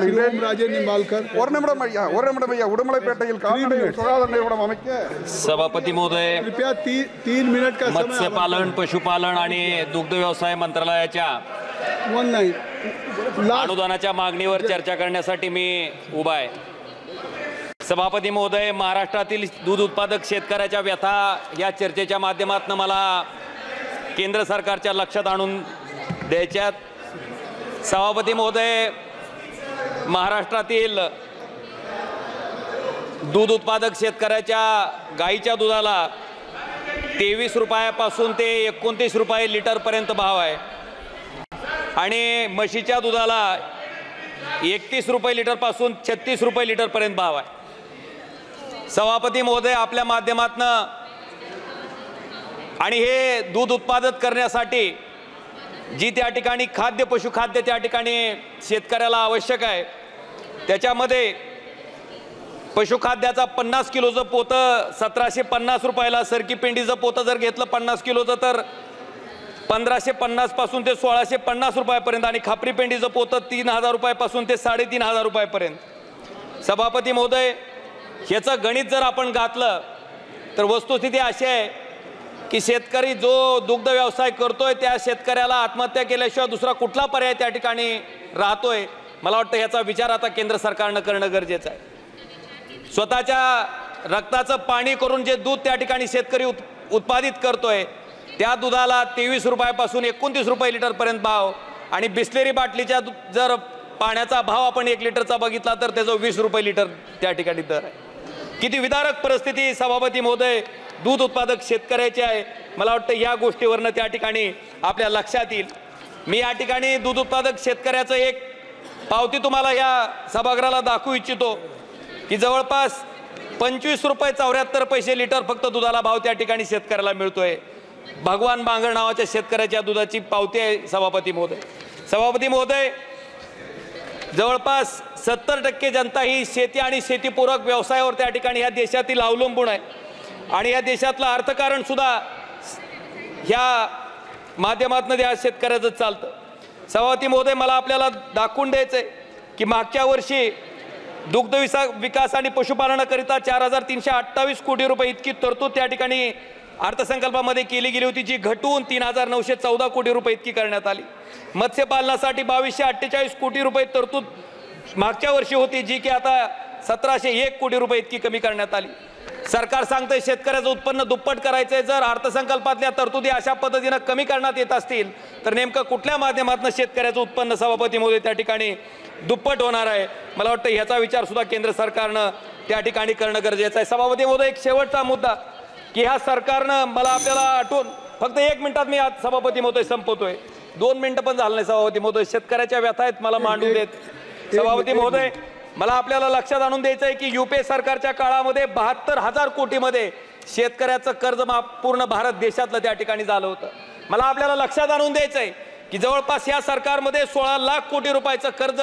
ರಾಜೇ ನಿಂಬಾಳ್ಕರ್ सभापती महोदय, कृपया 3 मिनट का समय मत्स्यपालन, पशुपालन आणि दुग्ध व्यवसाय मंत्रालयाच्या 19 अनुदानाच्या मागणीवर चर्चा करण्यासाठी मी उभा आहे। सभापती महोदय, महाराष्ट्रातील दूध उत्पादक शेतकऱ्याच्या व्यथा या चर्चेच्या माध्यमातून मला केंद्र सरकारच्या लक्षात आणून द्यायच्यात। सभापती महोदय, महाराष्ट्रातील दूध उत्पादक शेतकऱ्याच्या गाईच्या दुधाला 23 रुपयापासून ते 29 रुपये लिटरपर्यंत भाव आहे आणि म्हशीच्या दुधाला 31 रुपये लिटरपासून 36 रुपये लिटरपर्यंत भाव आहे। सभापती महोदय, आपल्या माध्यमातून आणि हे दूध उत्पादन करण्यासाठी जी त्या ठिकाणी खाद्य पशुखाद्य त्या ठिकाणी शेतकऱ्याला आवश्यक आहे, त्याच्यामध्ये पशुखाद्याचा 50 किलोचं पोतं 1750 रुपयाला, सरकी पेंडीचं पोतं जर घेतलं 50 किलोचं तर 1550 पासून ते 1650 रुपयापर्यंत आणि खापरी पेंडीचं पोतं 3000 रुपयापासून ते 3500 रुपयापर्यंत। सभापती महोदय, ह्याचं गणित जर आपण घातलं तर वस्तुस्थिती अशी आहे की शेतकरी जो दुग्ध व्यवसाय करतोय त्या शेतकऱ्याला आत्महत्या केल्याशिवाय दुसरा कुठला पर्याय त्या ठिकाणी राहतोय। मला वाटतं ह्याचा विचार आता केंद्र सरकारनं करणं गरजेचं आहे। स्वतःच्या रक्ताचं पाणी करून जे दूध त्या ठिकाणी शेतकरी उत्पादित करतोय त्या दुधाला 23 रुपयापासून 29 रुपये लिटरपर्यंत भाव आणि बिस्लेरी बाटलीच्या जर पाण्याचा भाव आपण 1 लिटरचा बघितला तर त्याचा 20 रुपये लिटर त्या ठिकाणी दर आहे। किती विदारक परिस्थिती सभापती महोदय दूध उत्पादक शेतकऱ्याची आहे। मला वाटतं या गोष्टीवरनं त्या ठिकाणी आपल्या लक्षात येईल। मी या ठिकाणी दूध उत्पादक शेतकऱ्याचं एक पावती तुम्हाला या सभागृहाला दाखवू इच्छितो की जवळपास 25 रुपये 74 पैसे लिटर फक्त दुधाला भाव त्या ठिकाणी शेतकऱ्याला मिळतोय। भगवान बांगर नावाच्या शेतकऱ्याच्या दुधाची पावती आहे सभापती महोदय। सभापती महोदय, जवळपास 70% जनता ही शेती आणि शेतीपूरक व्यवसायावर त्या ठिकाणी या देशातील अवलंबून आहे आणि या देशातलं अर्थकारण सुद्धा ह्या माध्यमातून या शेतकऱ्याचं चालतं। सभापती महोदय, मला आपल्याला दाखवून द्यायचं आहे की मागच्या वर्षी दुग्ध विकास आणि पशुपालनाकरिता 4328 कोटी रुपये इतकी तरतूद त्या ठिकाणी अर्थसंकल्पामध्ये केली गेली होती, जी घटून 3914 कोटी रुपये इतकी करण्यात आली। मत्स्यपालनासाठी 2248 कोटी रुपये तरतूद मागच्या वर्षी होती, जी की आता 1701 कोटी रुपये इतकी कमी करण्यात आली। सरकार सांगतंय शेतकऱ्याचं उत्पन्न दुप्पट करायचंय। जर अर्थसंकल्पातल्या तरतुदी अशा पद्धतीने कमी करण्यात येत असतील तर नेमकं कुठल्या माध्यमातून शेतकऱ्याचं उत्पन्न सभापती महोदय त्या ठिकाणी दुप्पट होणार आहे? मला वाटतं ह्याचा विचार सुद्धा केंद्र सरकारनं त्या ठिकाणी करणं गरजेचं आहे। सभापती महोदय, एक शेवटचा मुद्दा की ह्या सरकारनं मला आपल्याला आठवून फक्त 1 मिनिटात मी आज सभापती महोदय संपवतोय, 2 मिनिटं पण झालं नाही सभापती महोदय। शेतकऱ्याच्या व्यथा आहेत, मला मांडून देत सभापती महोदय। मला आपल्याला लक्षात आणून द्यायचं आहे की यूपीए सरकारच्या काळामध्ये 72,000 कोटीमध्ये शेतकऱ्याचं कर्जमाफ पूर्ण भारत देशातलं त्या ठिकाणी झालं होतं। मला आपल्याला लक्षात आणून द्यायचं आहे की जवळपास या सरकारमध्ये 16 लाख कोटी रुपयाचं कर्ज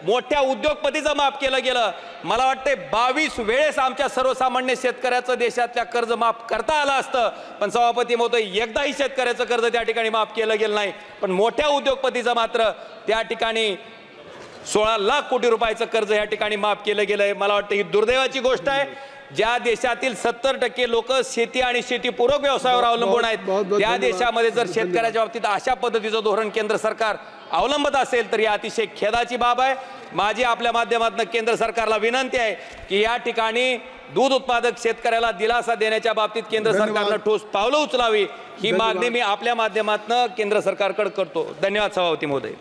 मोठ्या उद्योगपतीचं माफ केलं गेलं। मला वाटते 22 वेळेस आमच्या सर्वसामान्य शेतकऱ्याचं देशातल्या कर्ज माफ करता आलं असतं, पण सभापती महोदय एकदाही शेतकऱ्याचं कर्ज त्या ठिकाणी माफ केलं गेलं नाही। पण मोठ्या उद्योगपतीचं मात्र त्या ठिकाणी 16 लाख कोटी रुपयाचं कर्ज या ठिकाणी माफ केलं गेलंय। मला वाटतं ही दुर्दैवाची गोष्ट आहे। ज्या देशातील 70% लोक शेती आणि शेतीपूरक व्यवसायावर अवलंबून आहेत त्या देशामध्ये जर शेतकऱ्याच्या बाबतीत अशा पद्धतीचं धोरण केंद्र सरकार अवलंबत असेल तर ही अतिशय खेदाची बाब आहे। माझी आपल्या माध्यमातून केंद्र सरकारला विनंती आहे की या ठिकाणी दूध उत्पादक शेतकऱ्याला दिलासा देण्याच्या बाबतीत केंद्र सरकारनं ठोस पावलं उचलावी, ही मागणी मी आपल्या माध्यमातून केंद्र सरकारकडे करतो। धन्यवाद सभापती महोदय।